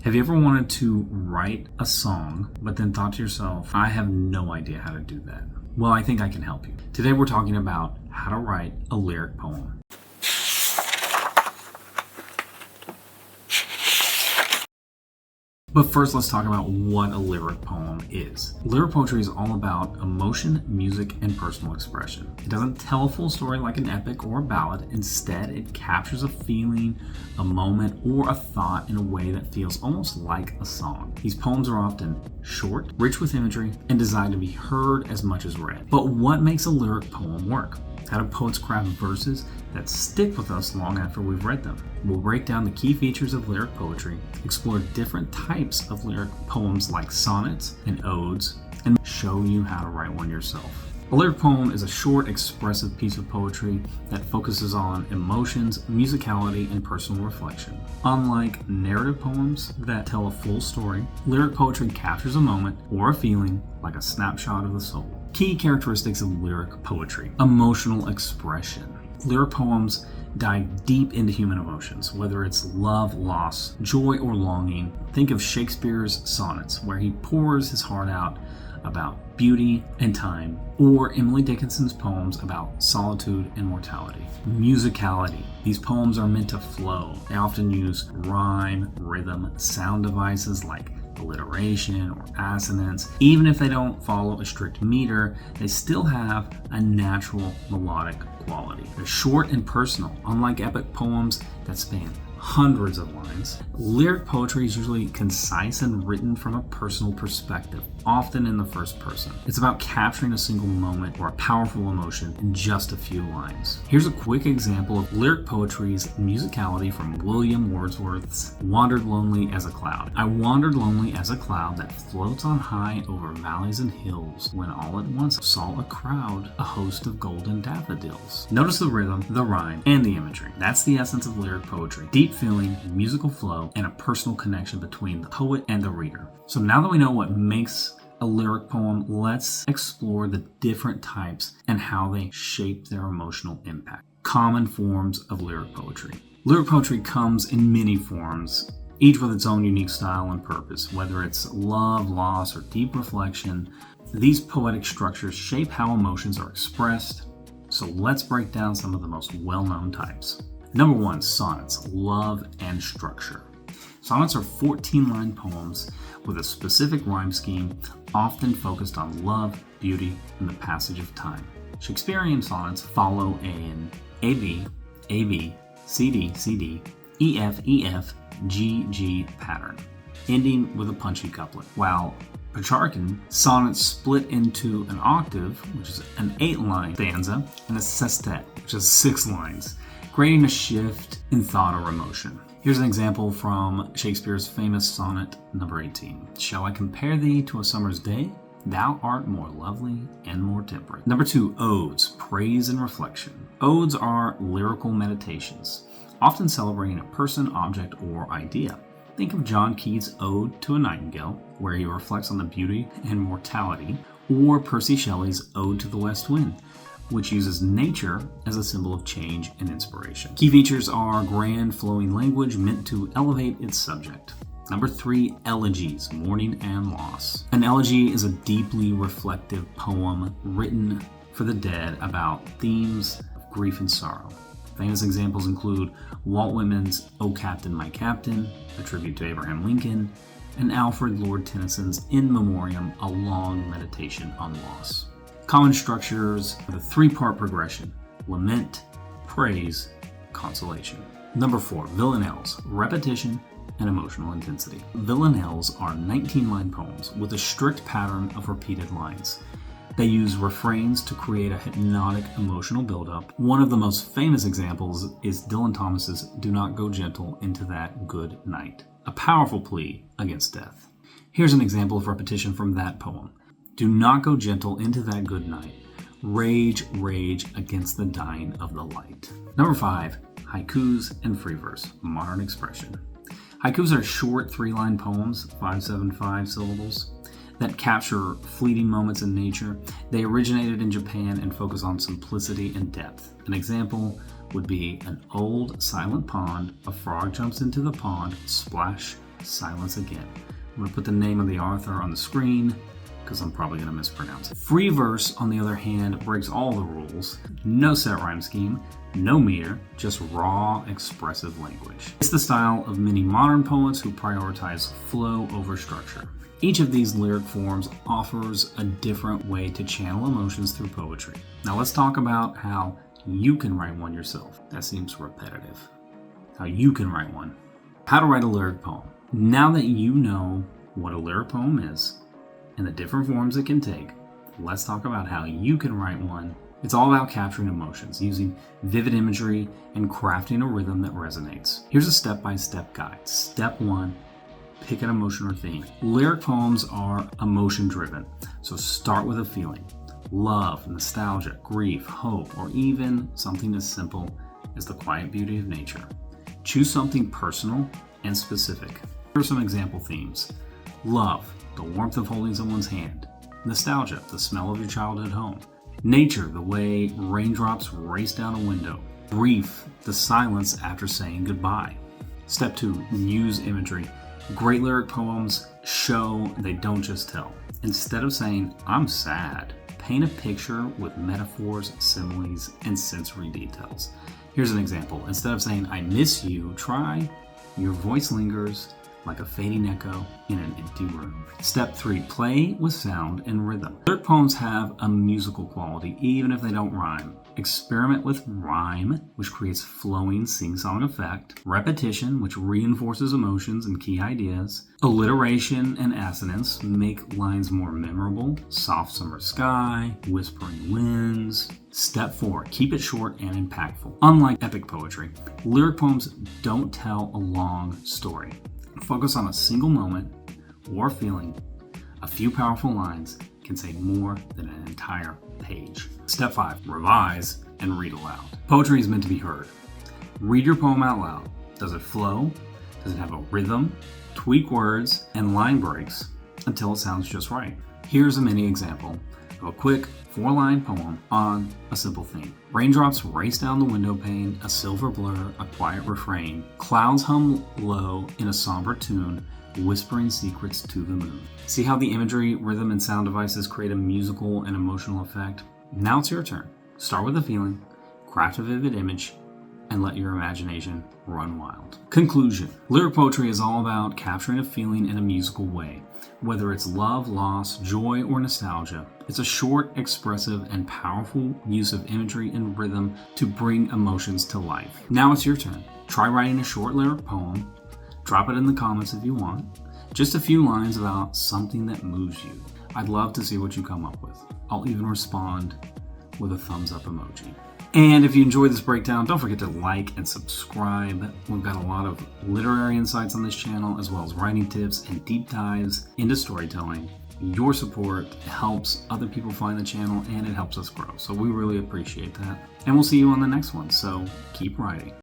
Have you ever wanted to write a song, but then thought to yourself, I have no idea how to do that? Well, I think I can help you. Today we're talking about how to write a lyric poem. But first, let's talk about what a lyric poem is. Lyric poetry is all about emotion, music, and personal expression. It doesn't tell a full story like an epic or a ballad. Instead, it captures a feeling, a moment, or a thought in a way that feels almost like a song. These poems are often short, rich with imagery, and designed to be heard as much as read. But what makes a lyric poem work? How do poets craft verses that stick with us long after we've read them? We'll break down the key features of lyric poetry, explore different types of lyric poems like sonnets and odes, and show you how to write one yourself. A lyric poem is a short, expressive piece of poetry that focuses on emotions, musicality, and personal reflection. Unlike narrative poems that tell a full story, lyric poetry captures a moment or a feeling like a snapshot of the soul. Key characteristics of lyric poetry: emotional expression. Lyric poems dive deep into human emotions, whether it's love, loss, joy, or longing. Think of Shakespeare's sonnets, where he pours his heart out about beauty and time, or Emily Dickinson's poems about solitude and mortality. Musicality. These poems are meant to flow. They often use rhyme, rhythm, sound devices like alliteration or assonance. Even if they don't follow a strict meter, they still have a natural melodic quality. They're short and personal. Unlike epic poems that span hundreds of lines, lyric poetry is usually concise and written from a personal perspective, often in the first person. It's about capturing a single moment or a powerful emotion in just a few lines. Here's a quick example of lyric poetry's musicality from William Wordsworth's Wandered Lonely as a Cloud. I wandered lonely as a cloud that floats on high over valleys and hills, when all at once saw a crowd, a host of golden daffodils. Notice the rhythm, the rhyme, and the imagery. That's the essence of lyric poetry. Deep feeling, musical flow, and a personal connection between the poet and the reader. So now that we know what makes a lyric poem, let's explore the different types and how they shape their emotional impact. Common forms of lyric poetry. Lyric poetry comes in many forms, each with its own unique style and purpose. Whether it's love, loss, or deep reflection, these poetic structures shape how emotions are expressed. So let's break down some of the most well-known types. Number 1, sonnets, love and structure. Sonnets are 14-line poems with a specific rhyme scheme, often focused on love, beauty, and the passage of time. Shakespearean sonnets follow an A-B, A-B, C-D, C-D, E-F, E-F, G-G pattern, ending with a punchy couplet, while Petrarchan sonnets split into an octave, which is an 8-line stanza, and a sestet, which is 6 lines, creating a shift in thought or emotion. Here's an example from Shakespeare's famous sonnet number 18. Shall I compare thee to a summer's day? Thou art more lovely and more temperate. Number 2, odes, praise and reflection. Odes are lyrical meditations, often celebrating a person, object, or idea. Think of John Keats' Ode to a Nightingale, where he reflects on the beauty and mortality, or Percy Shelley's Ode to the West Wind, which uses nature as a symbol of change and inspiration. Key features are grand flowing language meant to elevate its subject. Number 3, elegies, mourning and loss. An elegy is a deeply reflective poem written for the dead about themes of grief and sorrow. Famous examples include Walt Whitman's O Captain, My Captain, a tribute to Abraham Lincoln, and Alfred Lord Tennyson's In Memoriam, a long meditation on loss. Common structures have a 3-part progression: lament, praise, consolation. Number 4, villanelles, repetition and emotional intensity. Villanelles are 19-line poems with a strict pattern of repeated lines. They use refrains to create a hypnotic emotional buildup. One of the most famous examples is Dylan Thomas's Do Not Go Gentle Into That Good Night, a powerful plea against death. Here's an example of repetition from that poem. Do not go gentle into that good night. Rage, rage against the dying of the light. Number 5, haikus and free verse, modern expression. Haikus are short 3-line poems, 575 syllables, that capture fleeting moments in nature. They originated in Japan and focus on simplicity and depth. An example would be an old silent pond, a frog jumps into the pond, splash, silence again. I'm going to put the name of the author on the screen because I'm probably going to mispronounce it. Free verse, on the other hand, breaks all the rules. No set rhyme scheme, no meter, just raw, expressive language. It's the style of many modern poets who prioritize flow over structure. Each of these lyric forms offers a different way to channel emotions through poetry. Now let's talk about how you can write one yourself. That seems repetitive. How you can write one. How to write a lyric poem. Now that you know what a lyric poem is and the different forms it can take, let's talk about how you can write one. It's all about capturing emotions, using vivid imagery, and crafting a rhythm that resonates. Here's a step-by-step guide. Step 1, pick an emotion or theme. Lyric poems are emotion-driven, so start with a feeling. Love, nostalgia, grief, hope, or even something as simple as the quiet beauty of nature. Choose something personal and specific. Here are some example themes. Love, the warmth of holding someone's hand. Nostalgia, the smell of your childhood home. Nature, the way raindrops race down a window. Grief, the silence after saying goodbye. Step 2, use imagery. Great lyric poems show, they don't just tell. Instead of saying, I'm sad, paint a picture with metaphors, similes, and sensory details. Here's an example. Instead of saying, I miss you, try, your voice lingers like a fading echo in an empty room. Step 3, play with sound and rhythm. Lyric poems have a musical quality, even if they don't rhyme. Experiment with rhyme, which creates flowing sing-song effect. Repetition, which reinforces emotions and key ideas. Alliteration and assonance make lines more memorable. Soft summer sky, whispering winds. Step 4, keep it short and impactful. Unlike epic poetry, lyric poems don't tell a long story. Focus on a single moment or feeling. A few powerful lines can say more than an entire page. Step 5, revise and read aloud. Poetry is meant to be heard. Read your poem out loud. Does it flow? Does it have a rhythm? Tweak words and line breaks until it sounds just right. Here's a mini example of a quick 4-line poem on a simple theme. Raindrops race down the window pane, a silver blur, a quiet refrain. Clouds hum low in a somber tune, whispering secrets to the moon. See how the imagery, rhythm, and sound devices create a musical and emotional effect? Now it's your turn. Start with a feeling, craft a vivid image, and let your imagination run wild. Conclusion. Lyric poetry is all about capturing a feeling in a musical way. Whether it's love, loss, joy, or nostalgia, it's a short, expressive, and powerful use of imagery and rhythm to bring emotions to life. Now it's your turn. Try writing a short lyric poem. Drop it in the comments if you want. Just a few lines about something that moves you. I'd love to see what you come up with. I'll even respond with a thumbs up emoji. And if you enjoyed this breakdown, don't forget to like and subscribe. We've got a lot of literary insights on this channel, as well as writing tips and deep dives into storytelling. Your support helps other people find the channel and it helps us grow. So we really appreciate that. And we'll see you on the next one. So keep writing.